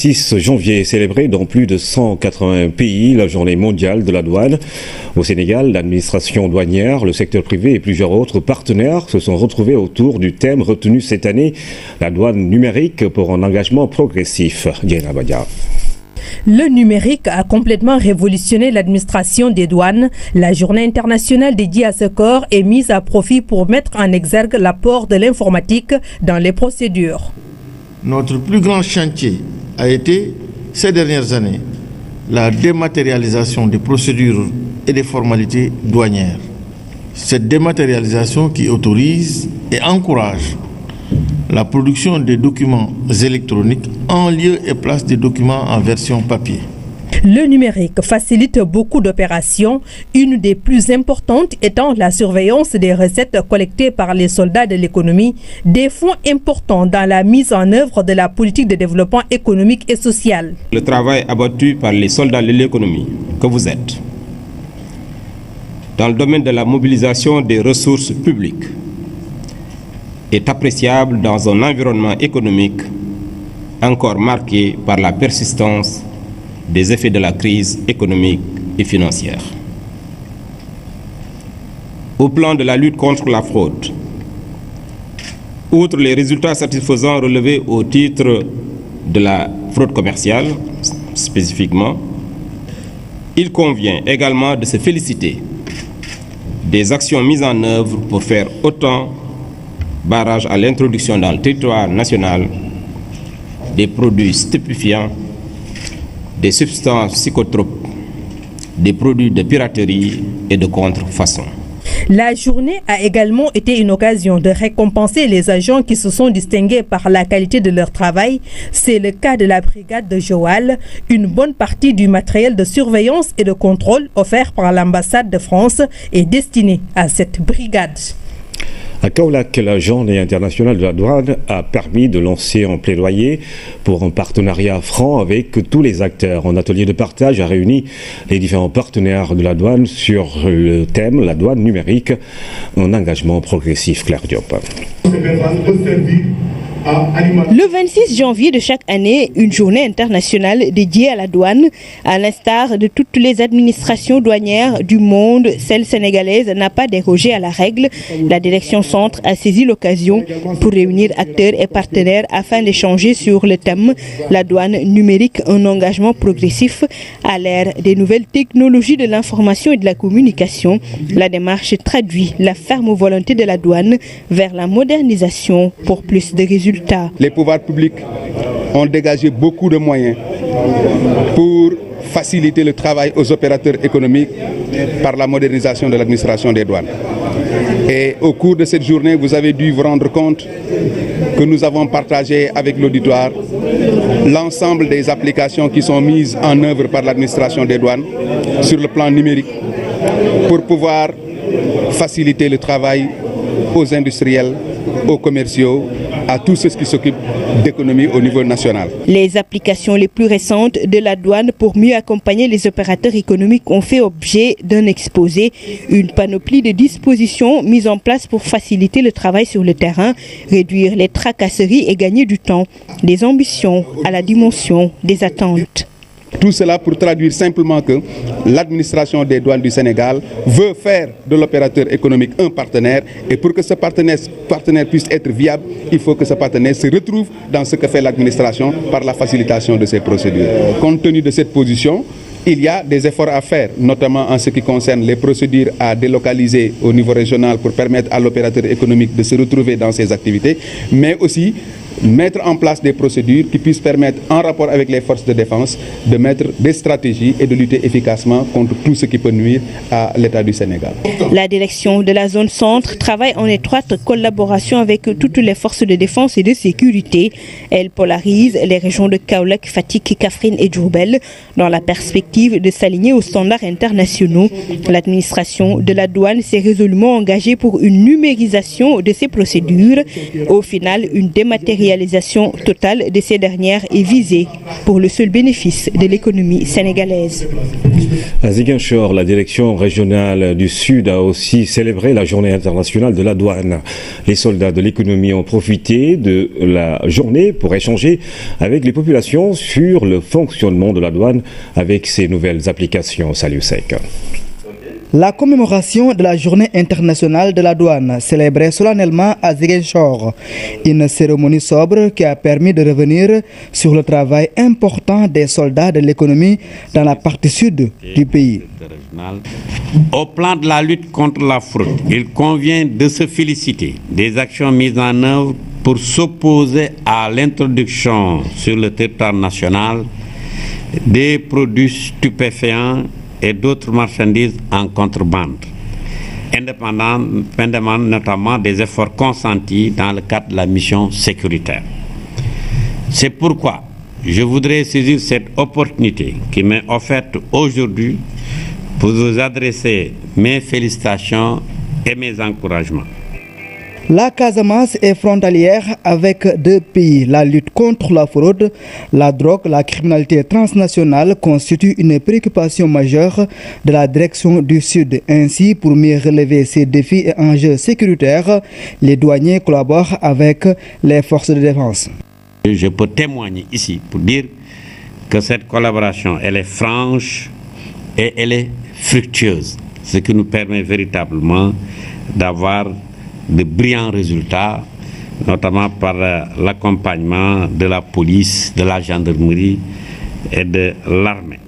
6 janvier est célébrée dans plus de 180 pays la journée mondiale de la douane. Au Sénégal, l'administration douanière, le secteur privé et plusieurs autres partenaires se sont retrouvés autour du thème retenu cette année, la douane numérique pour un engagement progressif. Diana Badia. Le numérique a complètement révolutionné l'administration des douanes. La journée internationale dédiée à ce corps est mise à profit pour mettre en exergue l'apport de l'informatique dans les procédures. Notre plus grand chantier a été, ces dernières années, la dématérialisation des procédures et des formalités douanières. Cette dématérialisation qui autorise et encourage la production des documents électroniques en lieu et place des documents en version papier. Le numérique facilite beaucoup d'opérations, une des plus importantes étant la surveillance des recettes collectées par les soldats de l'économie, des fonds importants dans la mise en œuvre de la politique de développement économique et social. Le travail abattu par les soldats de l'économie que vous êtes, dans le domaine de la mobilisation des ressources publiques, est appréciable dans un environnement économique encore marqué par la persistance des effets de la crise économique et financière. Au plan de la lutte contre la fraude, outre les résultats satisfaisants relevés au titre de la fraude commerciale spécifiquement, il convient également de se féliciter des actions mises en œuvre pour faire autant barrage à l'introduction dans le territoire national des produits stupéfiants, des substances psychotropes, des produits de piraterie et de contrefaçon. La journée a également été une occasion de récompenser les agents qui se sont distingués par la qualité de leur travail. C'est le cas de la brigade de Joal. Une bonne partie du matériel de surveillance et de contrôle offert par l'ambassade de France est destiné à cette brigade. À Kaolack, la journée internationale de la douane a permis de lancer un plaidoyer pour un partenariat franc avec tous les acteurs. Un atelier de partage a réuni les différents partenaires de la douane sur le thème la douane numérique, un engagement progressif. Claire Diop. Le 26 janvier de chaque année, une journée internationale dédiée à la douane. À l'instar de toutes les administrations douanières du monde, celle sénégalaise n'a pas dérogé à la règle. La direction centre a saisi l'occasion pour réunir acteurs et partenaires afin d'échanger sur le thème la douane numérique, un engagement progressif à l'ère des nouvelles technologies de l'information et de la communication. La démarche traduit la ferme volonté de la douane vers la modernisation pour plus de résultats. Les pouvoirs publics ont dégagé beaucoup de moyens pour faciliter le travail aux opérateurs économiques par la modernisation de l'administration des douanes. Et au cours de cette journée, vous avez dû vous rendre compte que nous avons partagé avec l'auditoire l'ensemble des applications qui sont mises en œuvre par l'administration des douanes sur le plan numérique pour pouvoir faciliter le travail aux industriels, aux commerciaux, à tous ceux qui s'occupent d'économie au niveau national. Les applications les plus récentes de la douane pour mieux accompagner les opérateurs économiques ont fait objet d'un exposé, une panoplie de dispositions mises en place pour faciliter le travail sur le terrain, réduire les tracasseries et gagner du temps. Des ambitions à la dimension des attentes. Tout cela pour traduire simplement que l'administration des douanes du Sénégal veut faire de l'opérateur économique un partenaire, et pour que ce partenaire puisse être viable, il faut que ce partenaire se retrouve dans ce que fait l'administration par la facilitation de ces procédures. Compte tenu de cette position, il y a des efforts à faire, notamment en ce qui concerne les procédures à délocaliser au niveau régional pour permettre à l'opérateur économique de se retrouver dans ses activités, mais aussi mettre en place des procédures qui puissent permettre, en rapport avec les forces de défense, de mettre des stratégies et de lutter efficacement contre tout ce qui peut nuire à l'État du Sénégal. La direction de la zone centre travaille en étroite collaboration avec toutes les forces de défense et de sécurité. Elle polarise les régions de Kaolack, Fatick, Kaffrine et Diourbel dans la perspective de s'aligner aux standards internationaux. L'administration de la douane s'est résolument engagée pour une numérisation de ces procédures. Au final, une dématérialisation dématérialisation totale de ces dernières est visée pour le seul bénéfice de l'économie sénégalaise. À Ziguinchor, la direction régionale du Sud a aussi célébré la journée internationale de la douane. Les soldats de l'économie ont profité de la journée pour échanger avec les populations sur le fonctionnement de la douane avec ses nouvelles applications. Salut Sec. La commémoration de la journée internationale de la douane, célébrée solennellement à Ziguinchor. Une cérémonie sobre qui a permis de revenir sur le travail important des soldats de l'économie dans la partie sud du pays. Au plan de la lutte contre la fraude, il convient de se féliciter des actions mises en œuvre pour s'opposer à l'introduction sur le territoire national des produits stupéfiants et d'autres marchandises en contrebande, indépendamment notamment des efforts consentis dans le cadre de la mission sécuritaire. C'est pourquoi je voudrais saisir cette opportunité qui m'est offerte aujourd'hui pour vous adresser mes félicitations et mes encouragements. La Casamance est frontalière avec deux pays. La lutte contre la fraude, la drogue, la criminalité transnationale constituent une préoccupation majeure de la direction du Sud. Ainsi, pour mieux relever ces défis et enjeux sécuritaires, les douaniers collaborent avec les forces de défense. Je peux témoigner ici pour dire que cette collaboration, elle est franche et elle est fructueuse, ce qui nous permet véritablement d'avoir de brillants résultats, notamment par l'accompagnement de la police, de la gendarmerie et de l'armée.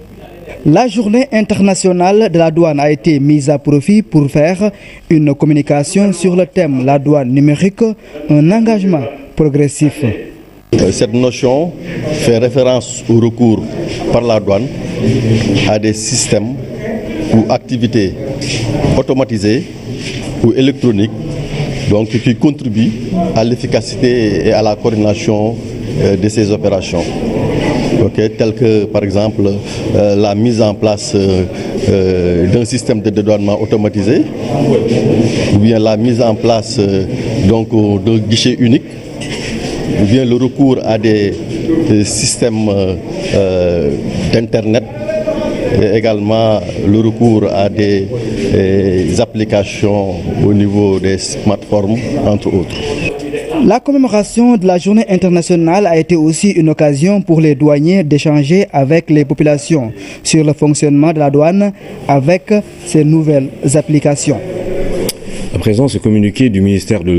La journée internationale de la douane a été mise à profit pour faire une communication sur le thème la douane numérique, un engagement progressif. Cette notion fait référence au recours par la douane à des systèmes ou activités automatisées ou électroniques, donc qui contribue à l'efficacité et à la coordination de ces opérations. Telles que par exemple la mise en place d'un système de dédouanement automatisé, ou bien la mise en place d'un guichet unique, ou bien le recours à des systèmes d'Internet, et également le recours à des applications au niveau des smartphones, entre autres. La commémoration de la journée internationale a été aussi une occasion pour les douaniers d'échanger avec les populations sur le fonctionnement de la douane avec ces nouvelles applications. À présent, ce communiqué du ministère de